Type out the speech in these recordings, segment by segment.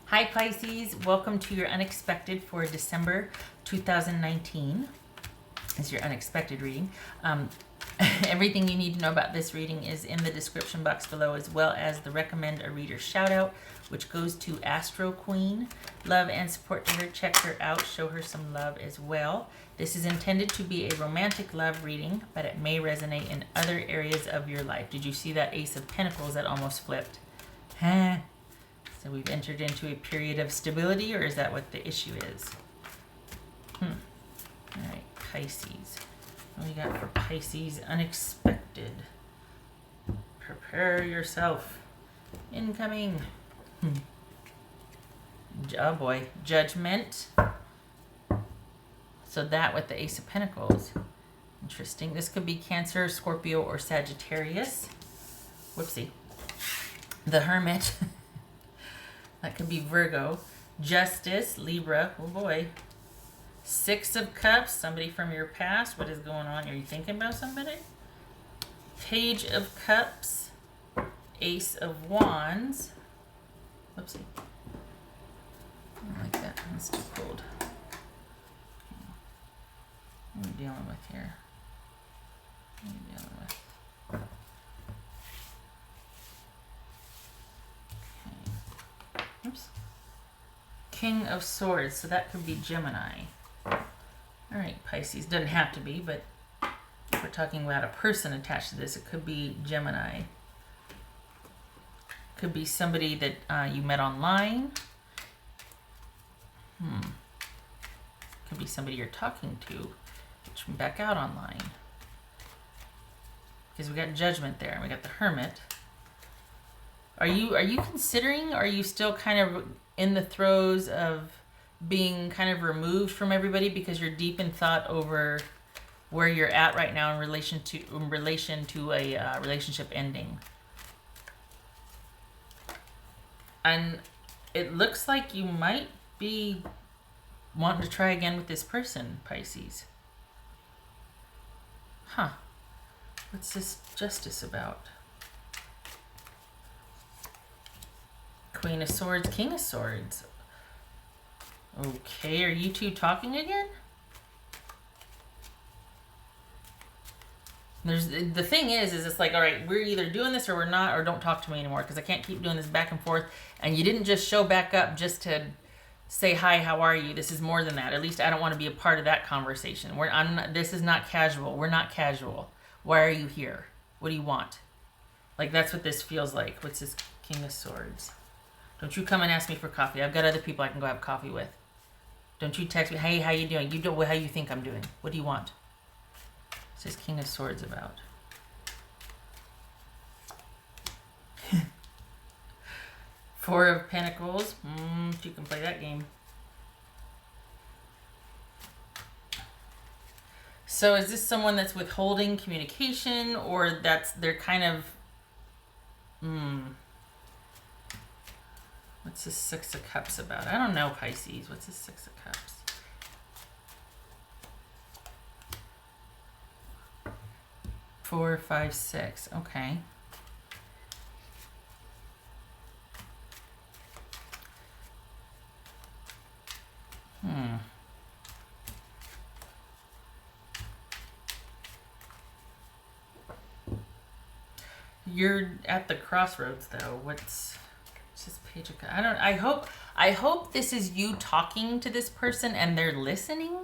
Hi Pisces, welcome to your unexpected for December 2019. It's your unexpected reading. Everything you need to know about this reading is in the description box below, as well as the recommend a reader shout out, which goes to Astro Queen. Love and support to her. Check her out. Show her some love as well. This is intended to be a romantic love reading, but it may resonate in other areas of your life. Did you see that Ace of Pentacles that almost flipped? Huh? So we've entered into a period of stability, or is that what the issue is? All right, Pisces. What do you got for Pisces? Unexpected. Prepare yourself. Incoming. Oh boy. Judgment. So that with the Ace of Pentacles. Interesting. This could be Cancer, Scorpio, or Sagittarius. Whoopsie. The Hermit. That could be Virgo. Justice, Libra. Oh boy. Six of Cups, somebody from your past. What is going on? Are you thinking about somebody? Page of Cups. Ace of Wands. Whoopsie. I don't like that. That's too cold. What are we dealing with here? What are we dealing with? Oops. King of Swords, so that could be Gemini. All right, Pisces. Doesn't have to be, but if we're talking about a person attached to this, it could be Gemini. Could be somebody that you met online. Could be somebody you're talking to, which can back out online. Because we got Judgment there, and we got the Hermit. Are you considering, or are you still kind of in the throes of being kind of removed from everybody because you're deep in thought over where you're at right now in relation to a relationship ending? And it looks like you might be wanting to try again with this person, Pisces. Huh. What's this Justice about? Queen of Swords, King of Swords. Okay, are you two talking again? The thing is it's like, all right, we're either doing this or we're not, or don't talk to me anymore, because I can't keep doing this back and forth. And you didn't just show back up just to say hi, how are you? This is more than that. At least I don't want to be a part of that conversation. This is not casual. We're not casual. Why are you here? What do you want? Like, that's what this feels like. What's this King of Swords? Don't you come and ask me for coffee. I've got other people I can go have coffee with. Don't you text me, hey, how you doing? You don't how you think I'm doing. What do you want? What's this King of Swords about? Four of Pentacles. You can play that game. So is this someone that's withholding communication, or they're kind of... What's this Six of Cups about? I don't know, Pisces. What's this Six of Cups? Four, five, six. Okay. You're at the crossroads, though. What's this Page of Cups? I hope this is you talking to this person and they're listening.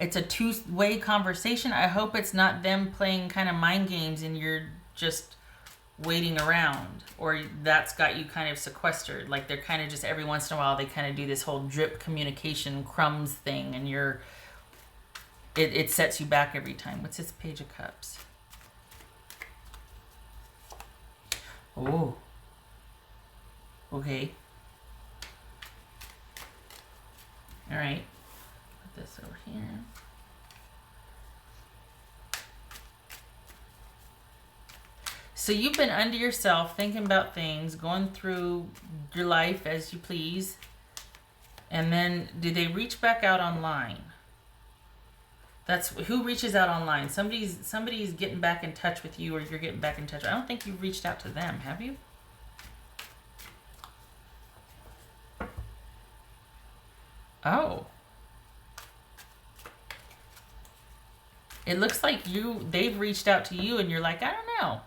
It's a two-way conversation. I hope it's not them playing kind of mind games and you're just waiting around, or that's got you kind of sequestered. Like, they're kind of just every once in a while they kind of do this whole drip communication crumbs thing, and it sets you back every time. What's this Page of Cups? Oh. Okay. All right. Put this over here. So you've been under yourself, thinking about things, going through your life as you please. And then do they reach back out online? That's who reaches out online. Somebody's getting back in touch with you, or you're getting back in touch. I don't think you've reached out to them, have you? Oh. It looks like they've reached out to you and you're like, I don't know.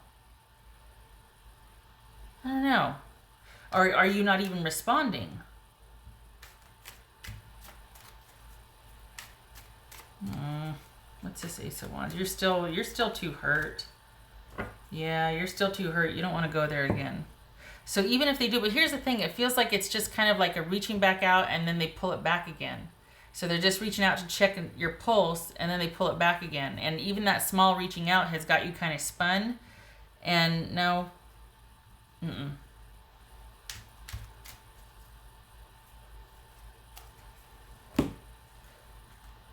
I don't know. Or are you not even responding? What's this Ace of Wands? You're still too hurt. Yeah, you're still too hurt. You don't want to go there again. So even if they do, but here's the thing, it feels like it's just kind of like a reaching back out and then they pull it back again. So they're just reaching out to check your pulse and then they pull it back again. And even that small reaching out has got you kind of spun. And no. Mm-mm.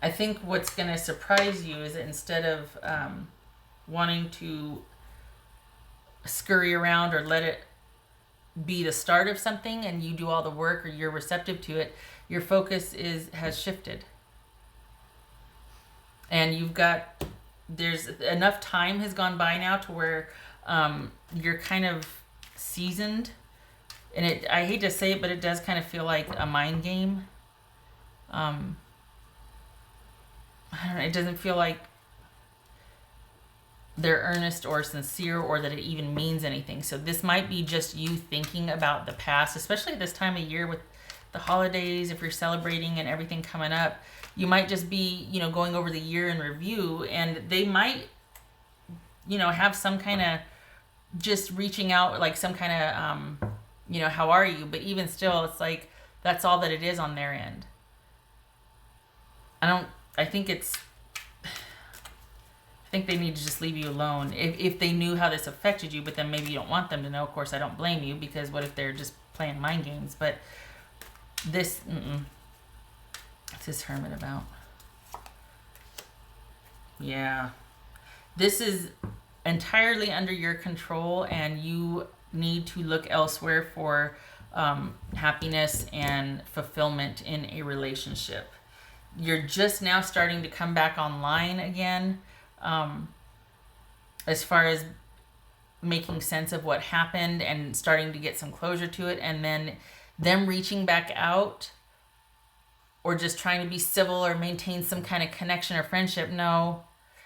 I think what's going to surprise you is that instead of wanting to scurry around or let it be the start of something and you do all the work or you're receptive to it, your focus has shifted. And there's enough time has gone by now to where you're kind of seasoned. And I hate to say it, but it does kind of feel like a mind game. I don't know, it doesn't feel like they're earnest or sincere or that it even means anything. So this might be just you thinking about the past, especially this time of year with the holidays, if you're celebrating and everything coming up. You might just be, going over the year in review, and they might, have some kind of just reaching out, like some kind of, how are you? But even still, it's like, that's all that it is on their end. I think they need to just leave you alone. If they knew how this affected you, but then maybe you don't want them to know. Of course, I don't blame you, because what if they're just playing mind games? But this, what's this Hermit about? Yeah. This is entirely under your control, and you need to look elsewhere for happiness and fulfillment in a relationship. You're just now starting to come back online again, as far as making sense of what happened and starting to get some closure to it, and then them reaching back out or just trying to be civil or maintain some kind of connection or friendship. No,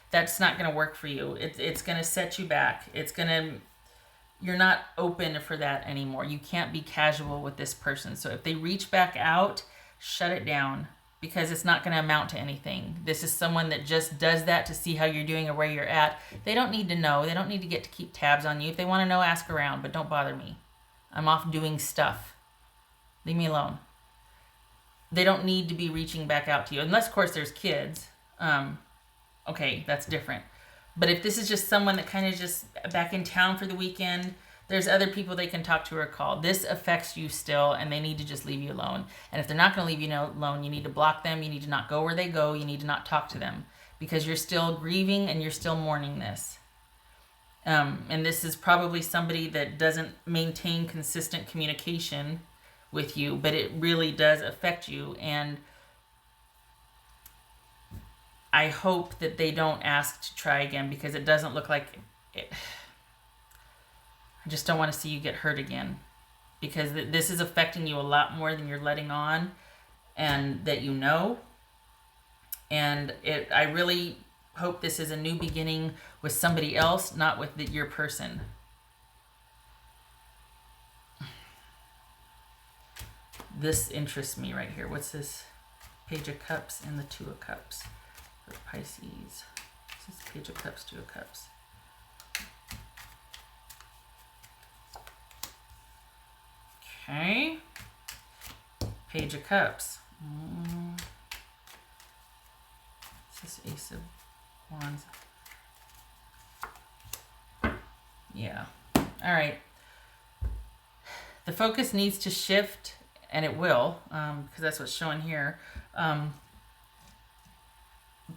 that's not going to work for you. It's going to set you back. You're not open for that anymore. You can't be casual with this person. So if they reach back out, shut it down, because it's not going to amount to anything. This is someone that just does that to see how you're doing or where you're at. They don't need to know. They don't need to get to keep tabs on you. If they want to know, ask around, but don't bother me. I'm off doing stuff. Leave me alone. They don't need to be reaching back out to you. Unless, of course, there's kids. Okay, that's different. But if this is just someone that kind of just back in town for the weekend, there's other people they can talk to or call. This affects you still, and they need to just leave you alone. And if they're not going to leave you alone, you need to block them. You need to not go where they go. You need to not talk to them, because you're still grieving and you're still mourning this. And this is probably somebody that doesn't maintain consistent communication with you, but it really does affect you. And I hope that they don't ask to try again, because it doesn't look like it. I just don't want to see you get hurt again, because this is affecting you a lot more than you're letting on, and that you know. And I really hope this is a new beginning with somebody else, not with your person. This interests me right here. What's this? Page of Cups and the Two of Cups for Pisces. This is Page of Cups, Two of Cups. Okay. Page of Cups. This is Ace of Wands. Yeah. All right. The focus needs to shift, and it will, because that's what's showing here.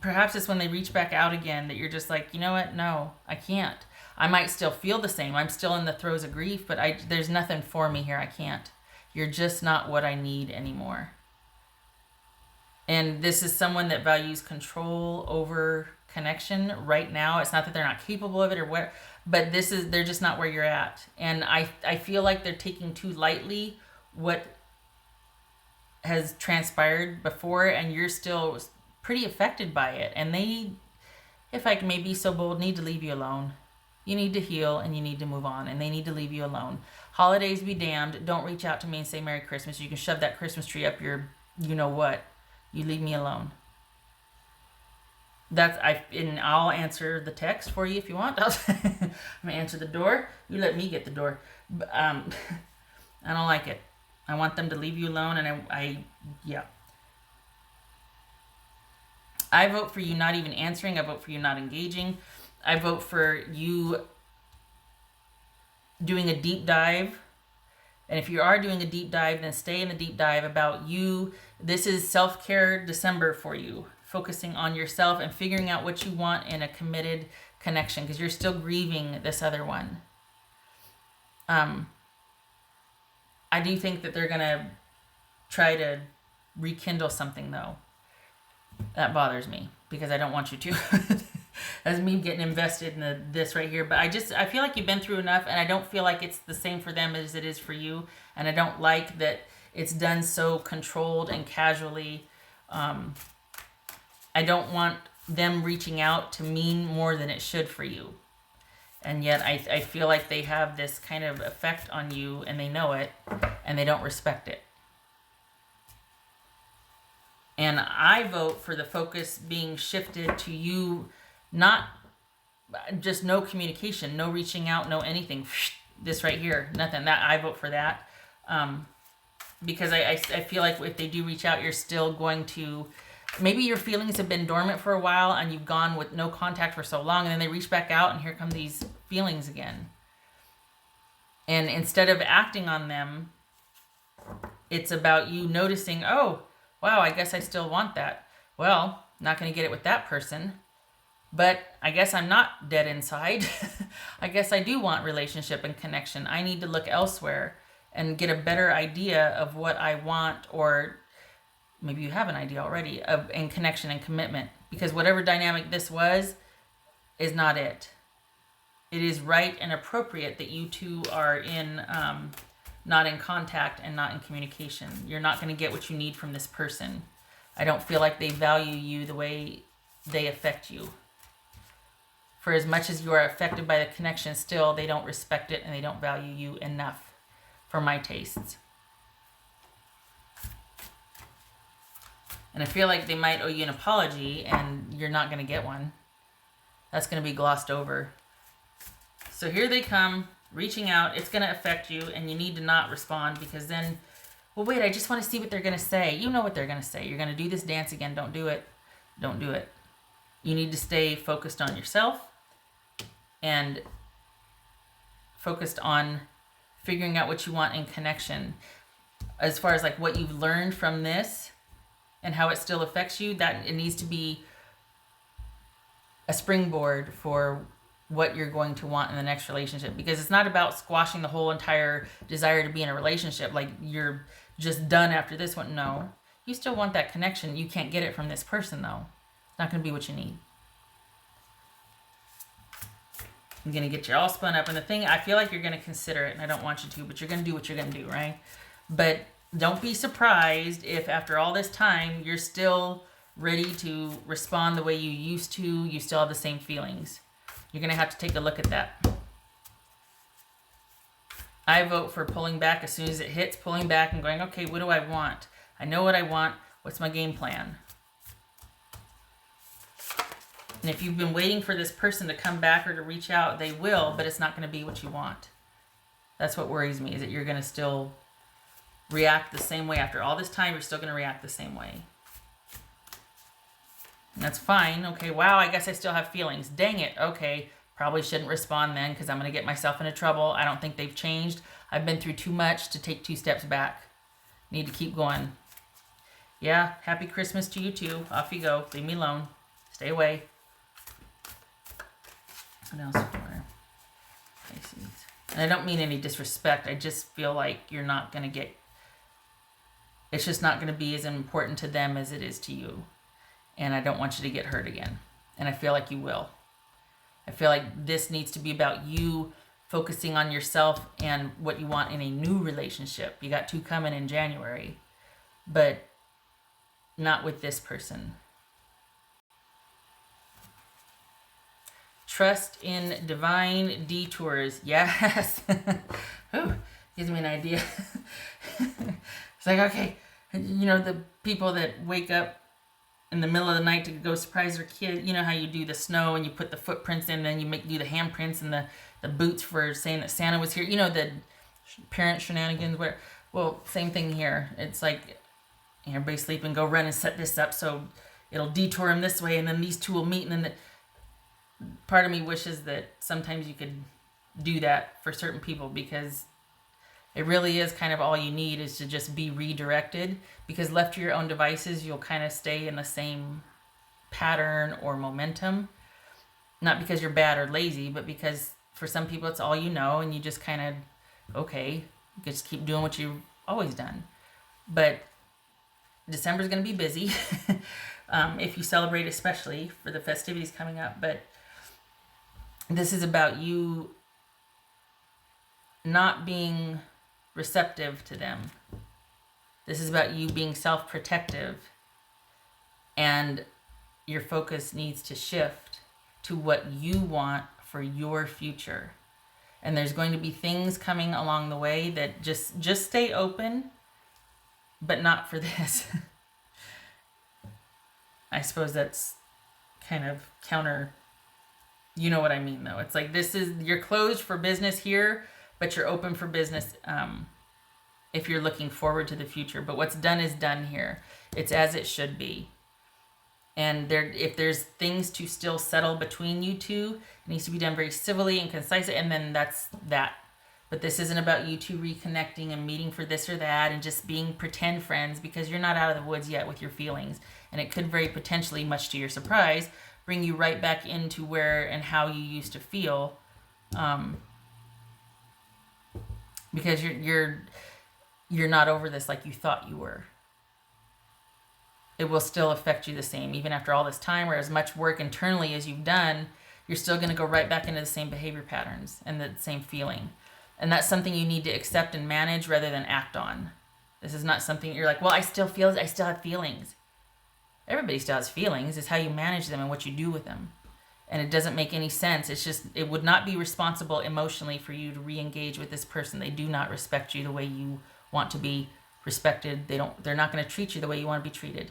Perhaps it's when they reach back out again that you're just like, you know what? No, I can't. I might still feel the same. I'm still in the throes of grief, but there's nothing for me here. I can't. You're just not what I need anymore. And this is someone that values control over connection right now. It's not that they're not capable of it or what, but they're just not where you're at. And I feel like they're taking too lightly what has transpired before, and you're still pretty affected by it. And they, if I may be so bold, need to leave you alone. You need to heal and you need to move on, and they need to leave you alone. Holidays be damned. Don't reach out to me and say Merry Christmas. You can shove that Christmas tree up your, you know what. You leave me alone. And I'll answer the text for you if you want. I'm gonna answer the door. You let me get the door. I don't like it. I want them to leave you alone, and yeah. I vote for you not even answering. I vote for you not engaging. I vote for you doing a deep dive. And if you are doing a deep dive, then stay in the deep dive about you. This is self-care December for you. Focusing on yourself and figuring out what you want in a committed connection, because you're still grieving this other one. I do think that they're going to try to rekindle something, though. That bothers me because I don't want you to. That's me getting invested in this right here. But I feel like you've been through enough, and I don't feel like it's the same for them as it is for you. And I don't like that it's done so controlled and casually. I don't want them reaching out to mean more than it should for you. And yet I feel like they have this kind of effect on you, and they know it, and they don't respect it. And I vote for the focus being shifted to you, not just no communication, no reaching out, no anything. This right here, nothing. That I vote for that. Because I feel like if they do reach out, you're still going to, maybe your feelings have been dormant for a while and you've gone with no contact for so long, and then they reach back out and here come these feelings again. And instead of acting on them, it's about you noticing, oh, wow, I guess I still want that. Well, not going to get it with that person, but I guess I'm not dead inside. I guess I do want relationship and connection. I need to look elsewhere and get a better idea of what I want, or maybe you have an idea already, in connection and commitment. Because whatever dynamic this was is not it. It is right and appropriate that you two are in, not in contact and not in communication. You're not going to get what you need from this person. I don't feel like they value you the way they affect you. For as much as you are affected by the connection, still they don't respect it and they don't value you enough for my tastes. And I feel like they might owe you an apology, and you're not going to get one. That's going to be glossed over. So here they come, reaching out. It's going to affect you, and you need to not respond, because then, well, wait, I just want to see what they're going to say. You know what they're going to say. You're going to do this dance again. Don't do it. Don't do it. You need to stay focused on yourself and focused on figuring out what you want in connection. As far as like what you've learned from this and how it still affects you, that it needs to be a springboard for what you're going to want in the next relationship. Because it's not about squashing the whole entire desire to be in a relationship. Like you're just done after this one. No, you still want that connection. You can't get it from this person though. It's not going to be what you need. I'm going to get you all spun up. And the thing, I feel like you're going to consider it, and I don't want you to, but you're going to do what you're going to do, right? But don't be surprised if after all this time, you're still ready to respond the way you used to. You still have the same feelings. You're going to have to take a look at that. I vote for pulling back as soon as it hits, pulling back and going, okay, what do I want? I know what I want. What's my game plan? And if you've been waiting for this person to come back or to reach out, they will, but it's not going to be what you want. That's what worries me, is that you're going to still react the same way. After all this time, you're still going to react the same way. And that's fine. Okay, wow, I guess I still have feelings. Dang it. Okay, probably shouldn't respond then, because I'm going to get myself into trouble. I don't think they've changed. I've been through too much to take 2 steps back. Need to keep going. Yeah, happy Christmas to you too. Off you go. Leave me alone. Stay away. What else for Pisces? And I don't mean any disrespect. I just feel like you're not going to get... It's just not going to be as important to them as it is to you. And I don't want you to get hurt again. And I feel like you will. I feel like this needs to be about you focusing on yourself and what you want in a new relationship. You got 2 coming in January. but not with this person. Trust in divine detours. Yes. Ooh, gives me an idea. It's like, okay, you know, the people that wake up in the middle of the night to go surprise their kid. You know how you do the snow and you put the footprints in, then you do the handprints and the boots for saying that Santa was here. You know, the parent shenanigans where, well, same thing here. It's like everybody's sleeping, go run and set this up so it'll detour them this way, and then these two will meet, and then part of me wishes that sometimes you could do that for certain people, because it really is kind of all you need is to just be redirected, because left to your own devices, you'll kind of stay in the same pattern or momentum. Not because you're bad or lazy, but because for some people it's all you know, and you just kind of, okay, you just keep doing what you've always done. But December's going to be busy, if you celebrate, especially for the festivities coming up. But this is about you not being receptive to them. This is about you being self-protective, and your focus needs to shift to what you want for your future. And there's going to be things coming along the way that just stay open, but not for this. I suppose that's kind of counter. You know what I mean, though. It's like, this is, you're closed for business here, but you're open for business if you're looking forward to the future. But what's done is done here. It's as it should be. And if there's things to still settle between you two, it needs to be done very civilly and concisely, and then that's that. But this isn't about you two reconnecting and meeting for this or that and just being pretend friends, because you're not out of the woods yet with your feelings. And it could very potentially, much to your surprise, bring you right back into where and how you used to feel, because you're not over this like you thought you were. It will still affect you the same, even after all this time, or as much work internally as you've done. You're still going to go right back into the same behavior patterns and the same feeling. And that's something you need to accept and manage rather than act on. This is not something you're like, well, I still have feelings. Everybody still has feelings. It's how you manage them and what you do with them. And it doesn't make any sense. It's just, it would not be responsible emotionally for you to re-engage with this person. They do not respect you the way you want to be respected. They're not going to treat you the way you want to be treated.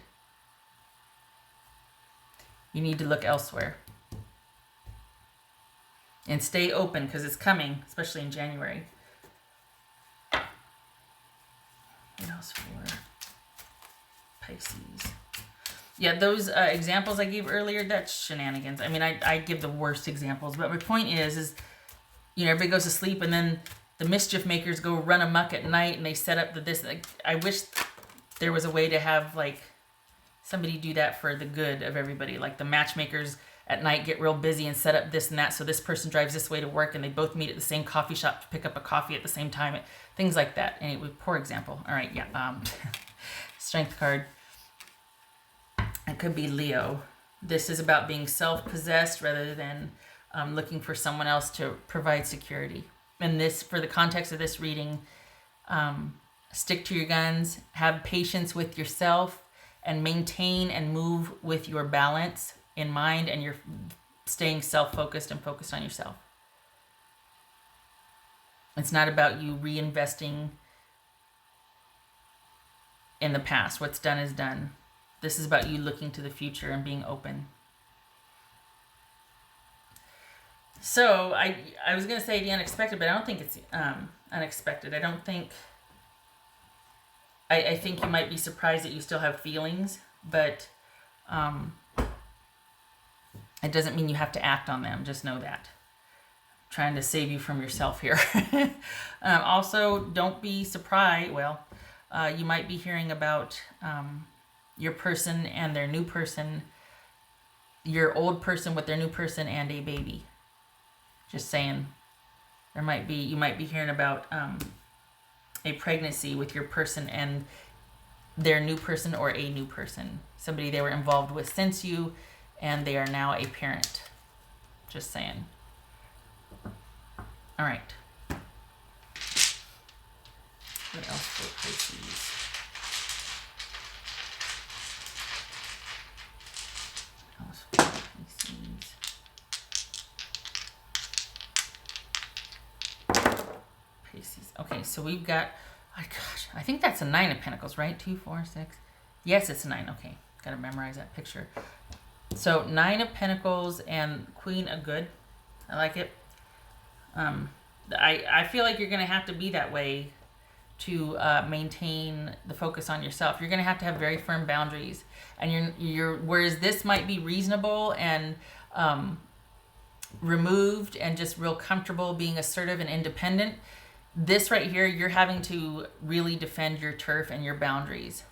You need to look elsewhere. And stay open, because it's coming, especially in January. What else for Pisces? Yeah, those examples I gave earlier, that's shenanigans. I mean, I give the worst examples, but my point is, you know, everybody goes to sleep, and then the mischief makers go run amok at night, and they set up this. Like, I wish there was a way to have, like, somebody do that for the good of everybody. Like, the matchmakers at night get real busy and set up this and that, so this person drives this way to work, and they both meet at the same coffee shop to pick up a coffee at the same time. Things like that. Anyway, poor example. All right, yeah. Strength card. It could be Leo. This is about being self-possessed rather than looking for someone else to provide security. And this, for the context of this reading, stick to your guns, have patience with yourself, and maintain and move with your balance in mind, and you're staying self-focused and focused on yourself. It's not about you reinvesting in the past. What's done is done. This is about you looking to the future and being open. So I was going to say the unexpected, but I don't think it's unexpected. I think you might be surprised that you still have feelings, but it doesn't mean you have to act on them. Just know that. I'm trying to save you from yourself here. Also, don't be surprised. Well, you might be hearing about your person and their new person, your old person with their new person, and a baby. Just saying. You might be hearing about a pregnancy with your person and their new person, or a new person. Somebody they were involved with since you, and they are now a parent. Just saying. All right. What else for Pisces? Pisces. Okay, so we've got, oh gosh, I think that's a 9 of Pentacles, right? 2, 4, 6. Yes, it's a 9. Okay, gotta memorize that picture. So 9 of Pentacles and Queen of Good. I like it. I feel like you're gonna have to be that way to maintain the focus on yourself. You're gonna have to have very firm boundaries, and you're whereas this might be reasonable and removed and just real comfortable being assertive and independent. This right here, you're having to really defend your turf and your boundaries.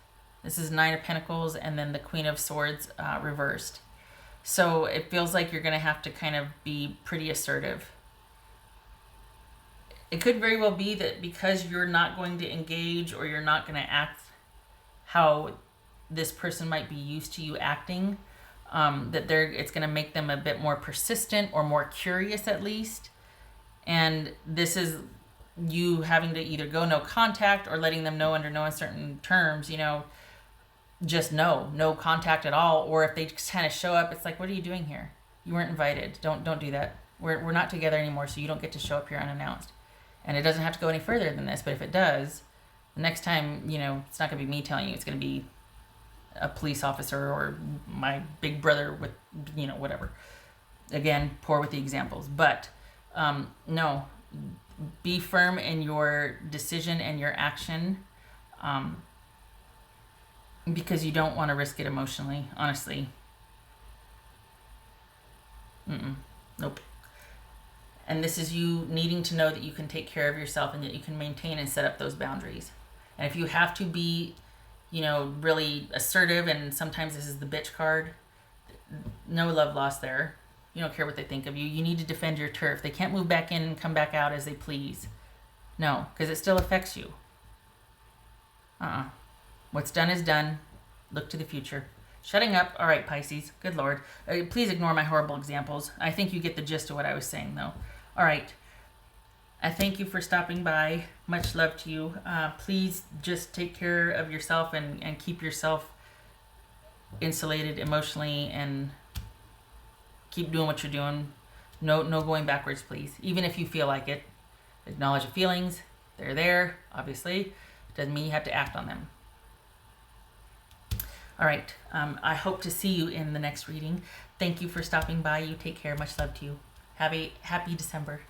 This is 9 of Pentacles and then the Queen of Swords reversed. So it feels like you're going to have to kind of be pretty assertive. It could very well be that because you're not going to engage or you're not going to act how this person might be used to you acting, that it's going to make them a bit more persistent or more curious at least. And this is you having to either go no contact or letting them know under no uncertain terms, just no contact at all. Or if they just kind of show up, it's like, what are you doing here? You weren't invited. Don't do that. We're not together anymore, so you don't get to show up here unannounced. And it doesn't have to go any further than this, but if it does, the next time, it's not going to be me telling you, it's going to be a police officer or my big brother with, whatever. Again, poor with the examples. But no, be firm in your decision and your action, because you don't want to risk it emotionally, honestly. Nope. And this is you needing to know that you can take care of yourself and that you can maintain and set up those boundaries. And if you have to be, really assertive, and sometimes this is the bitch card, no love lost there. You don't care what they think of you. You need to defend your turf. They can't move back in and come back out as they please. No, because it still affects you. What's done is done. Look to the future. Shutting up. All right, Pisces. Good Lord. Please ignore my horrible examples. I think you get the gist of what I was saying, though. All right. I thank you for stopping by. Much love to you. Please just take care of yourself and keep yourself insulated emotionally, and keep doing what you're doing. No going backwards, please. Even if you feel like it. Acknowledge the feelings. They're there, obviously. Doesn't mean you have to act on them. All right. I hope to see you in the next reading. Thank you for stopping by. You take care. Much love to you. Have a happy December.